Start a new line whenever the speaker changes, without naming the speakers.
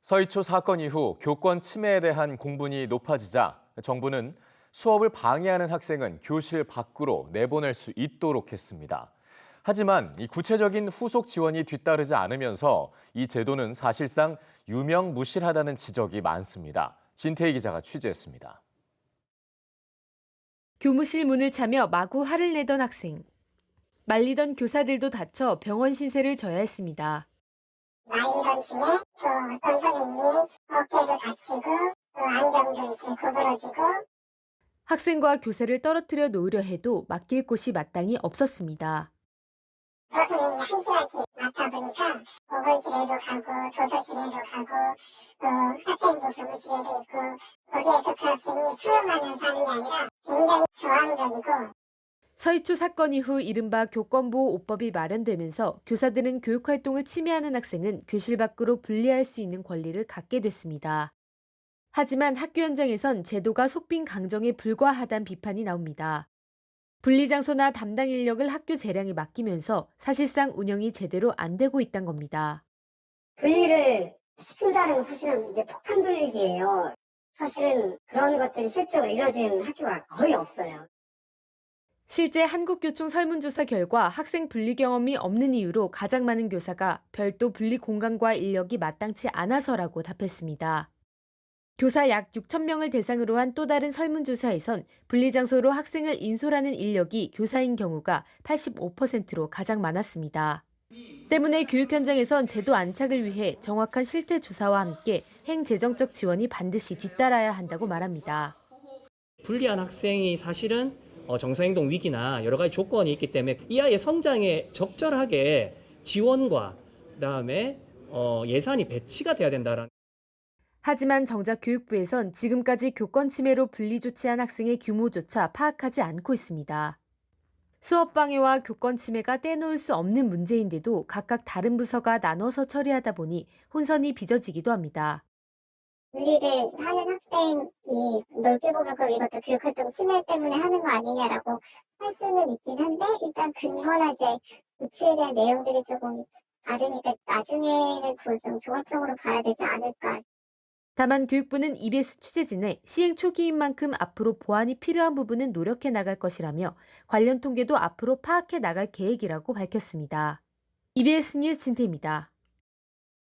서희초 사건 이후 교권 침해에 대한 공분이 높아지자 정부는 수업을 방해하는 학생은 교실 밖으로 내보낼 수 있도록 했습니다. 하지만 이 구체적인 후속 지원이 뒤따르지 않으면서 이 제도는 사실상 유명무실하다는 지적이 많습니다. 진태희 기자가 취재했습니다.
교무실 문을 차며 마구 화를 내던 학생. 말리던 교사들도 다쳐 병원 신세를 져야 했습니다.
말리던 중에 또 어떤 선생님이 어깨도 다치고 또 안경도 이렇게 구부러지고
학생과 교사를 떨어뜨려 놓으려 해도 맡길 곳이 마땅히 없었습니다.
여러 선생님이 한 시간씩 맡다 보니까 보건실에도 가고 도서실에도 가고 또 학생부 교무실에도 있고 거기에서 그 학생이 수업하면서 하는 게 아니라 굉장히 저항적이고
서희초 사건 이후 이른바 교권보호오법이 마련되면서 교사들은 교육활동을 침해하는 학생은 교실 밖으로 분리할 수 있는 권리를 갖게 됐습니다. 하지만 학교 현장에선 제도가 속빈 강정에 불과하다는 비판이 나옵니다. 분리장소나 담당 인력을 학교 재량에 맡기면서 사실상 운영이 제대로 안 되고 있다는 겁니다.
분리를 시킨다는 건 사실은 이제 폭탄 돌리기예요. 사실은 그런 것들이 실적으로 이루어지는 학교가 거의 없어요.
실제 한국교총 설문조사 결과 학생 분리 경험이 없는 이유로 가장 많은 교사가 별도 분리 공간과 인력이 마땅치 않아서라고 답했습니다. 교사 약 6천 명을 대상으로 한 또 다른 설문조사에선 분리장소로 학생을 인솔하는 인력이 교사인 경우가 85%로 가장 많았습니다. 때문에 교육 현장에선 제도 안착을 위해 정확한 실태 조사와 함께 행재정적 지원이 반드시 뒤따라야 한다고 말합니다.
불리한 학생이 사실은 정서행동 위기나 여러 가지 조건이 있기 때문에 이 아이의 성장에 적절하게 지원과 그다음에 예산이 배치가 돼야 된다는.
하지만 정작 교육부에선 지금까지 교권 침해로 분리 조치한 학생의 규모조차 파악하지 않고 있습니다. 수업 방해와 교권 침해가 떼놓을 수 없는 문제인데도 각각 다른 부서가 나눠서 처리하다 보니 혼선이 빚어지기도 합니다.
분리를 하는 학생이 넓게 보면 그럼 이것도 교육활동 침해 때문에 하는 거 아니냐라고 할 수는 있긴 한데 일단 근거나 이제 조치에 대한 내용들이 조금 다르니까 나중에는 그걸 좀 종합적으로 봐야 되지 않을까.
다만 교육부는 EBS 취재진에 시행 초기인 만큼 앞으로 보완이 필요한 부분은 노력해 나갈 것이라며 관련 통계도 앞으로 파악해 나갈 계획이라고 밝혔습니다. EBS 뉴스 진태입니다.